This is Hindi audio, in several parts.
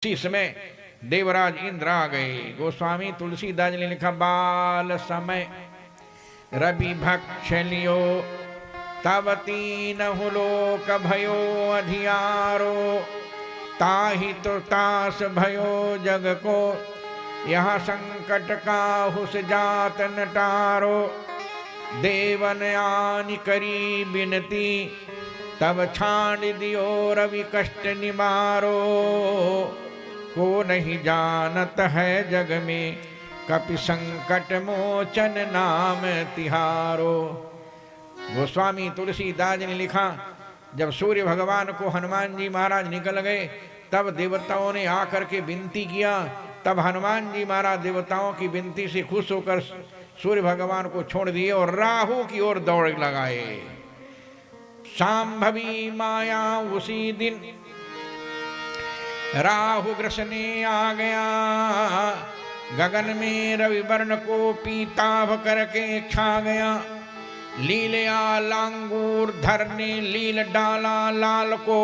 इसी समय देवराज इंद्र आ गए। गोस्वामी तुलसीदास ने लिखा, बाल समय रवि भक्ष लियो तब तीनहु लोक भयो अधियारो, ताहि तो तास भयो जग को यह संकट काहुस जात नटारो। देवन आनि करी बिनती तब छाड़ दियो रवि कष्ट निवारो। को नहीं जानत है जग में कपि संकट मोचन नाम तिहारो। गोस्वामी तुलसीदास ने लिखा, जब सूर्य भगवान को हनुमान जी महाराज निकल गए तब देवताओं ने आकर के विनती किया। तब हनुमान जी महाराज देवताओं की विनती से खुश होकर सूर्य भगवान को छोड़ दिए और राहु की ओर दौड़ लगाए। शांभवी माया उसी दिन राहु ग्रसने आ गया, गगन में रवि वर्ण को पीताभ करके छा गया। लीलया लांगूर धरने लील डाला लाल को,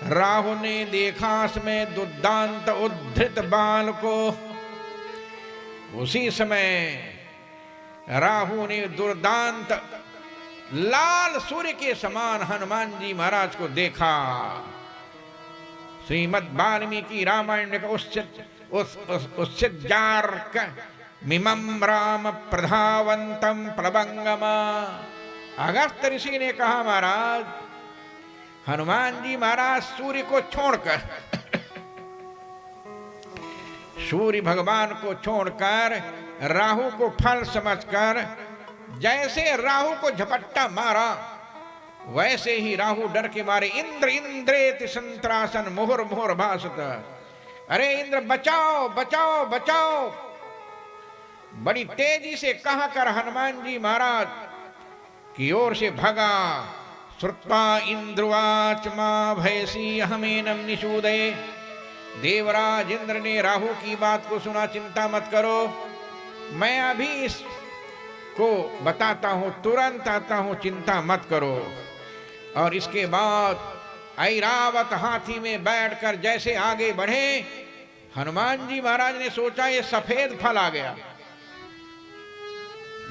राहु ने देखा उसमें दुर्दांत उद्धृत बाल को। उसी समय राहु ने दुर्दांत लाल सूर्य के समान हनुमान जी महाराज को देखा। श्रीमद् वाल्मीकि रामायण में उच्चार्क मिमं राम प्रधावंतम प्लवंगमा। अगस्त्य ऋषि ने कहा, महाराज हनुमान जी महाराज सूर्य को छोड़कर सूर्य भगवान को छोड़कर राहु को फल समझकर जैसे राहु को झपट्टा मारा वैसे ही राहु डर के मारे इंद्र इंद्रेति संत्रासन मुहुर मुहुर भासत। अरे इंद्र बचाओ बचाओ बचाओ, बड़ी तेजी से कहा कर हनुमान जी महाराज की ओर से भगा। श्रुत्वा इंद्रवाच मां भयसी हमेनम निषूदये। देवराज इंद्र ने राहु की बात को सुना, चिंता मत करो, मैं अभी इसको बताता हूं, तुरंत आता हूं, चिंता मत करो। और इसके बाद ऐरावत हाथी में बैठकर जैसे आगे बढ़े, हनुमान जी महाराज ने सोचा ये सफेद फल आ गया।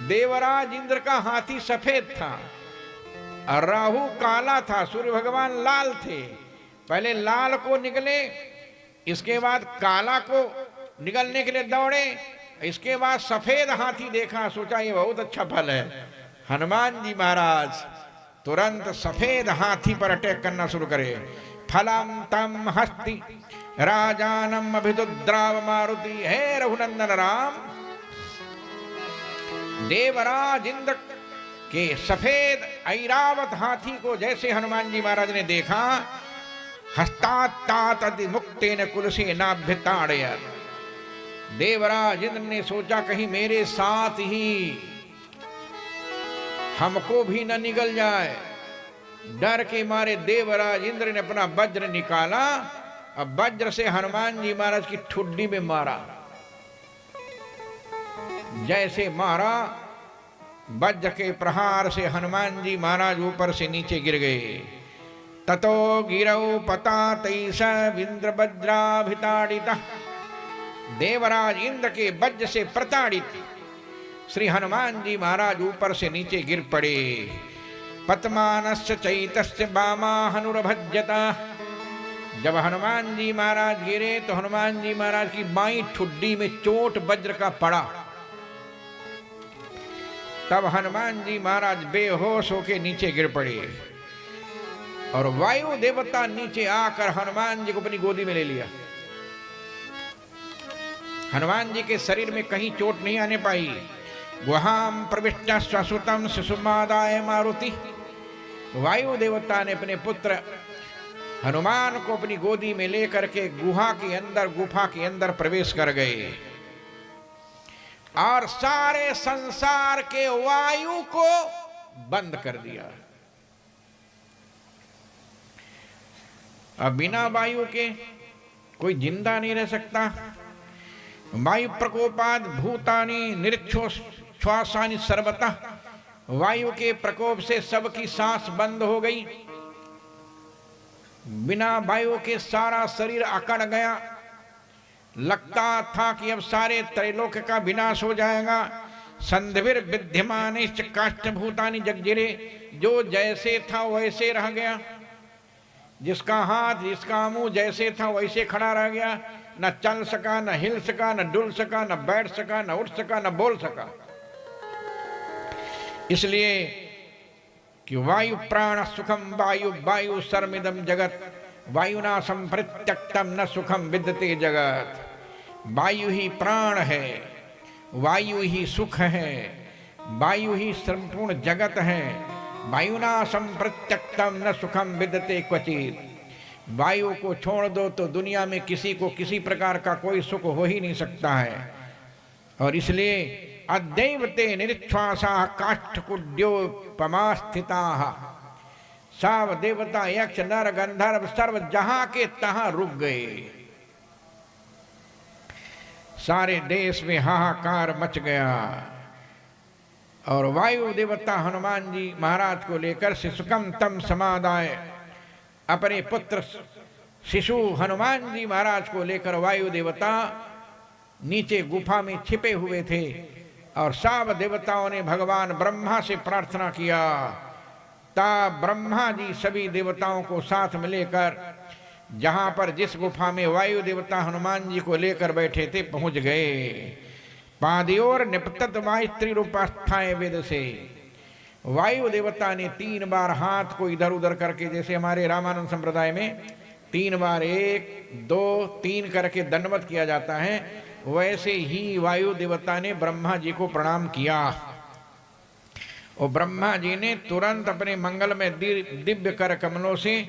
देवराज इंद्र का हाथी सफेद था और राहु काला था, सूर्य भगवान लाल थे। पहले लाल को निकले, इसके बाद काला को निकलने के लिए दौड़े, इसके बाद सफेद हाथी देखा, सोचा ये बहुत अच्छा फल है। हनुमान जी महाराज तुरंत सफेद हाथी पर अटैक करना शुरू करे। फलम तम हस्ति राजानम अभिदुद्राव मारुति। हे रघुनंदन राम, देवराज इंद्र के सफेद ऐरावत हाथी को जैसे हनुमान जी महाराज ने देखा, हस्तात्तात मुक्तेन कुलसे नाभ्यताड़यत्। देवराज इंद्र ने सोचा कहीं मेरे साथ ही हमको भी न निगल जाए। डर के मारे देवराज इंद्र ने अपना वज्र निकाला और वज्र से हनुमान जी महाराज की ठुड्डी में मारा। जैसे मारा, वज्र के प्रहार से हनुमान जी महाराज ऊपर से नीचे गिर गए। ततो गिरौ पतातैष इंद्र वज्राभिताड़ितः। देवराज इंद्र के वज्र से प्रताड़ित श्री हनुमान जी महाराज ऊपर से नीचे गिर पड़े। पतमानस्य चैतस्य वामा हनुरभज्यता। जब हनुमान जी महाराज गिरे तो हनुमान जी महाराज की बाईं ठुड्डी में चोट वज्र का पड़ा। तब हनुमान जी महाराज बेहोश होके नीचे गिर पड़े और वायु देवता नीचे आकर हनुमान जी को अपनी गोदी में ले लिया। हनुमान जी के शरीर में कहीं चोट नहीं आने पाई। गुहाम प्रविष्ट स्वसुतम शिशुमादाय मारुति। वायु देवता ने अपने पुत्र हनुमान को अपनी गोदी में लेकर के गुफा के अंदर प्रवेश कर गए और सारे संसार के वायु को बंद कर दिया। अब बिना वायु के कोई जिंदा नहीं रह सकता। वायु प्रकोपाद भूतानि निरक्षो श्वासानि सर्वतः। वायु के प्रकोप से सबकी सांस बंद हो गई। बिना वायु के सारा शरीर अकड़ गया। लगता था कि अब सारे त्रैलोक्य का विनाश हो जाएगा। संधिर विद्यमान काष्ठभूतानि जगजिरे, जो जैसे था वैसे रह गया। जिसका हाथ जिसका मुंह जैसे था वैसे खड़ा रह गया। न चल सका, न हिल सका, न डुल सका, न बैठ सका, न उठ सका, न बोल सका। इसलिए कि वायु प्राण सुखम वायु, वायु सर्मिदम जगत, वायुना संप्रत्यक्तम न सुखम विद्यते जगत। वायु ही प्राण है, वायु ही सुख है, वायु ही संपूर्ण जगत है। वायुना संप्रत्यक्तम न सुखम विद्यते क्वचित। वायु को छोड़ दो तो दुनिया में किसी को किसी प्रकार का कोई सुख हो ही नहीं सकता है। और इसलिए अद्दैवते निरीक्षासा काष्ठकुड्योपमा स्थिताः, सब देवता यक्ष नर गंधर्व सर्व जहां के तहां रुक गए। सारे देश में हाहाकार मच गया। और वायु देवता हनुमान जी महाराज को लेकर शिशुकम तम समादाय, अपने पुत्र शिशु हनुमान जी महाराज को लेकर वायु देवता नीचे गुफा में छिपे हुए थे। और सब देवताओं ने भगवान ब्रह्मा से प्रार्थना किया। तब ब्रह्मा जी सभी देवताओं को साथ में लेकर जहां पर जिस गुफा में वायु देवता हनुमान जी को लेकर बैठे थे पहुंच गए। पादयोर निपतत माइत्री रूपास्थाए वेद से, वायु देवता ने 3 बार हाथ को इधर उधर करके, जैसे हमारे रामानंद संप्रदाय में 3 बार 1 2 3 करके दंडवत किया जाता है, वैसे ही वायु देवता ने ब्रह्मा जी को प्रणाम किया। और ब्रह्मा जी ने तुरंत अपने मंगल में दिव्य कर कमलों से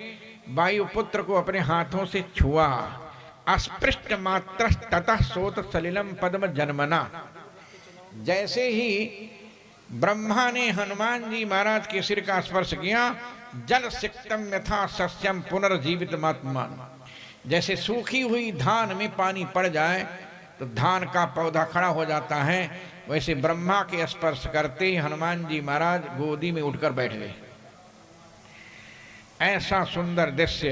वायु पुत्र को अपने हाथों से छुआ। अस्पृष्ट मात्र ततः सोत सलिलम पद्म जन्मना। जैसे ही ब्रह्मा ने हनुमान जी महाराज के सिर का स्पर्श किया, जल सिक्तम यथा सस्यम पुनर्जीवित मात्मान। जैसे सूखी हुई धान में पानी पड़ जाए तो धान का पौधा खड़ा हो जाता है, वैसे ब्रह्मा के स्पर्श करते ही हनुमान जी महाराज गोदी में उठकर बैठ गए। ऐसा सुंदर दृश्य।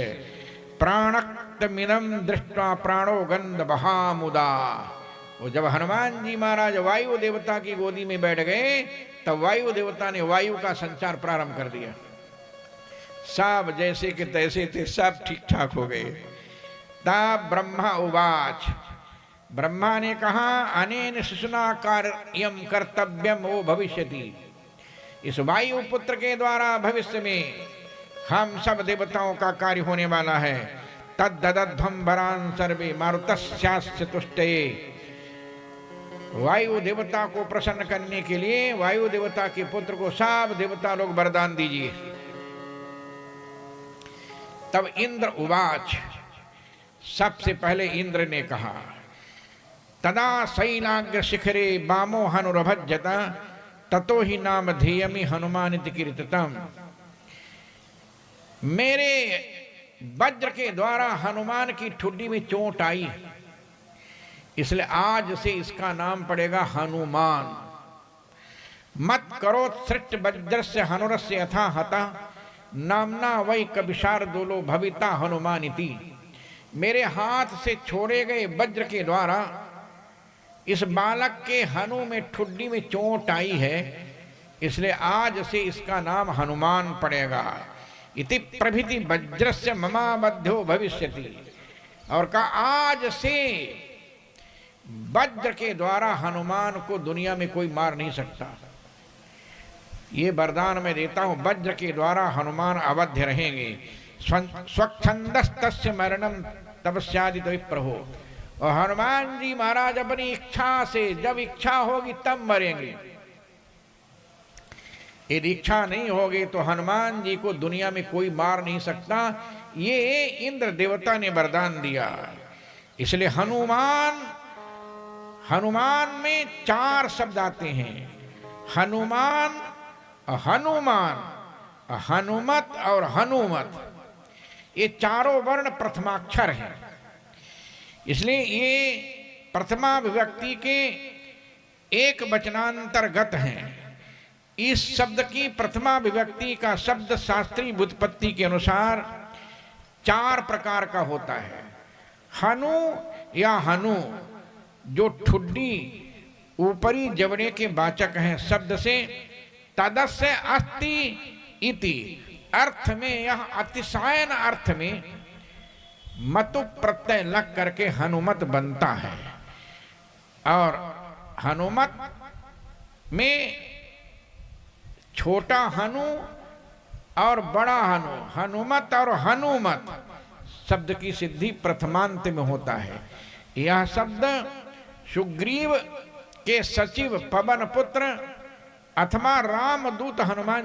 प्राणक्तमिदं दृष्ट्वा प्राणो गंध बहामुदा। वो जब हनुमान जी महाराज वायु देवता की गोदी में बैठ गए तब वायु देवता ने वायु का संचार प्रारंभ कर दिया। सब जैसे के तैसे थे, सब ठीक ठाक हो गए। तब ब्रह्मा उवाच, ब्रह्मा ने कहा, अनेन शिशुना कार्यम कर्तव्यम वो भविष्यति। इस वायु पुत्र के द्वारा भविष्य में हम सब देवताओं का कार्य होने वाला है। तद्दध्वम वरान सर्वे मारुतस्यास्य तुष्टये। वायु देवता को प्रसन्न करने के लिए वायु देवता के पुत्र को सब देवता लोग वरदान दीजिए। तब इंद्र उवाच, सबसे पहले इंद्र ने कहा, तदा शैलाग्र शिखरे बामो हनुरभज्जत ततो ही नाम धेयमि हनुमानिति कीर्तितम्। मेरे वज्र के द्वारा हनुमान की ठुड्डी में चोट आई, इसलिए आज से इसका नाम पड़ेगा हनुमान। मत करो सृष्ट वज्रस्य हनुरस्य यथा हता नामना वै कविशार दोलो भविता हनुमानिति। मेरे हाथ से छोड़े गए वज्र के द्वारा इस बालक के हनु में ठुड्डी में चोट आई है, इसलिए आज से इसका नाम हनुमान पड़ेगा। इति प्रभृति वज्रस्य ममाबध्यो भविष्यति। और कहा आज से वज्र के द्वारा हनुमान को दुनिया में कोई मार नहीं सकता। ये वरदान मैं देता हूं, वज्र के द्वारा हनुमान अवध्य रहेंगे। स्वच्छंदस्तस्य मरणम तपस्यादित विप्रहो। और हनुमान जी महाराज अपनी इच्छा से, जब इच्छा होगी तब मरेंगे। यदि इच्छा नहीं होगी तो हनुमान जी को दुनिया में कोई मार नहीं सकता। ये इंद्र देवता ने वरदान दिया। इसलिए हनुमान, हनुमान में 4 शब्द आते हैं, हनुमान, हनुमान, हनुमत और हनुमत। ये चारों वर्ण प्रथमाक्षर हैं, इसलिए ये प्रथमा विभक्ति के एक वचनांतर्गत हैं। इस शब्द की प्रथमा विभक्ति का शब्द शास्त्रीय व्युत्पत्ति के अनुसार 4 प्रकार का होता है। हनु या हनु जो ठुड्डी ऊपरी जबड़े के वाचक हैं शब्द से, तदस्य अस्ति इति अर्थ में, यह अतिशयन अर्थ में मतु प्रत्यय लग करके हनुमत बनता है। और हनुमत में छोटा हनु और बड़ा हनु, हनुमत और हनुमत शब्द की सिद्धि प्रथमांत में होता है। यह शब्द सुग्रीव के सचिव पवन पुत्र अथवा रामदूत हनुमान